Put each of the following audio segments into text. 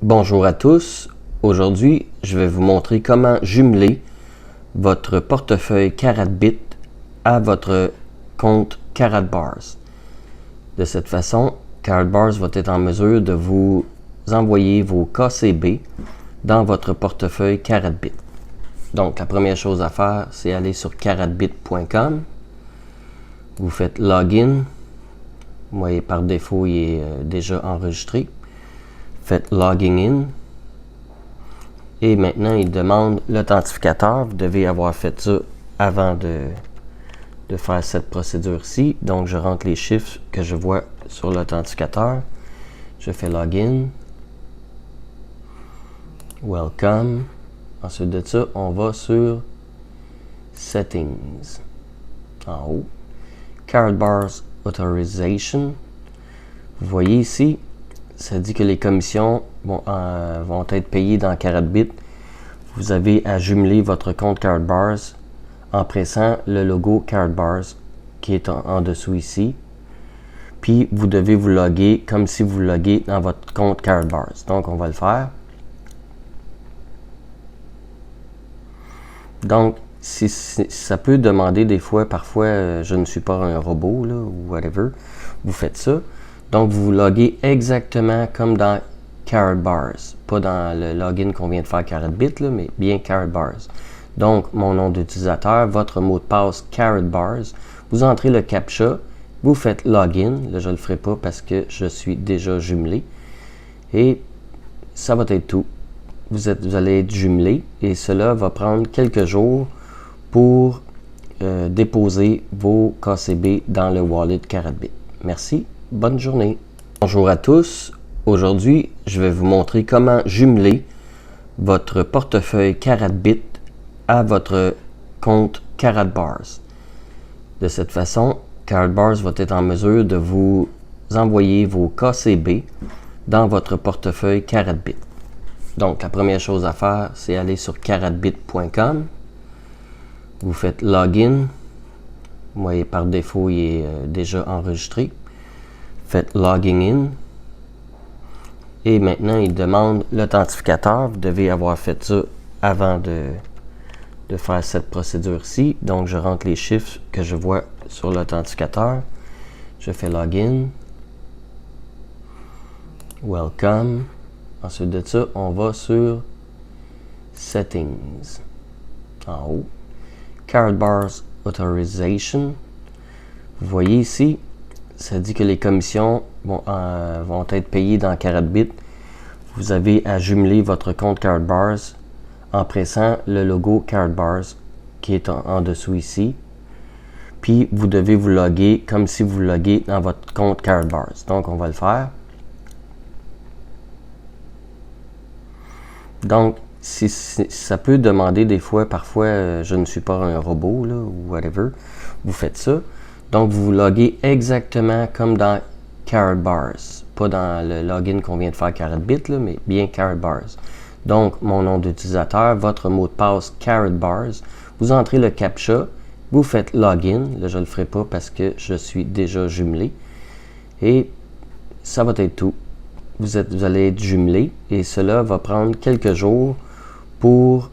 Bonjour à tous. Aujourd'hui, je vais vous montrer comment jumeler votre portefeuille Karatbit à votre compte Karatbars. De cette façon, Karatbars va être en mesure de vous envoyer vos KCB dans votre portefeuille Karatbit. Donc, la première chose à faire, c'est aller sur karatbit.com. Vous faites Login. Moi, par défaut, il est déjà enregistré. Faites Logging In. Et maintenant, il demande l'authentificateur. Vous devez avoir fait ça avant de faire cette procédure-ci. Donc, je rentre les chiffres que je vois sur l'authentificateur. Je fais Login. Welcome. Ensuite de ça, on va sur Settings. En haut. Karatbars Authorization. Vous voyez ici, ça dit que les commissions vont être payées dans Karatbit. Vous avez à jumeler votre compte Karatbars en pressant le logo Karatbars qui est en dessous ici. Puis vous devez vous loguer comme si vous loguez dans votre compte Karatbars. Donc on va le faire. Donc ça peut demander des fois, parfois je ne suis pas un robot là, ou whatever. Vous faites ça. Donc, vous vous loguez exactement comme dans Karatbars. Pas dans le login qu'on vient de faire Karatbit, là, mais bien Karatbars. Donc, mon nom d'utilisateur, votre mot de passe Karatbars. Vous entrez le CAPTCHA, vous faites Login. Là, je ne le ferai pas parce que je suis déjà jumelé. Et ça va être tout. Vous allez être jumelé et cela va prendre quelques jours pour déposer vos KCB dans le wallet Karatbit. Merci. Bonne journée. Bonjour à tous. Aujourd'hui, je vais vous montrer comment jumeler votre portefeuille Karatbit à votre compte Karatbars. De cette façon, Karatbars va être en mesure de vous envoyer vos KCB dans votre portefeuille Karatbit. Donc, la première chose à faire, c'est aller sur karatbit.com. Vous faites Login. Moi, par défaut, il est déjà enregistré. Faites Logging In. Et maintenant, il demande l'authentificateur. Vous devez avoir fait ça avant de faire cette procédure-ci. Donc, je rentre les chiffres que je vois sur l'authentificateur. Je fais Login. Welcome. Ensuite de ça, on va sur Settings. En haut. Karatbars Authorization. Vous voyez ici, ça dit que les commissions vont être payées dans Karatbit. Vous avez à jumeler votre compte Karatbars en pressant le logo Karatbars qui est en dessous ici. Puis vous devez vous loguer comme si vous loguez dans votre compte Karatbars. Donc on va le faire. Donc ça peut demander des fois, parfois je ne suis pas un robot là, ou whatever. Vous faites ça. Donc, vous vous loguez exactement comme dans Karatbars. Pas dans le login qu'on vient de faire Karatbit, là, mais bien Karatbars. Donc, mon nom d'utilisateur, votre mot de passe Karatbars. Vous entrez le CAPTCHA, vous faites Login. Là, je ne le ferai pas parce que je suis déjà jumelé. Et ça va être tout. Vous allez être jumelé et cela va prendre quelques jours pour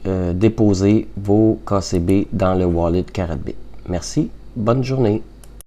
déposer vos KCB dans le wallet Karatbit. Merci. Bonne journée.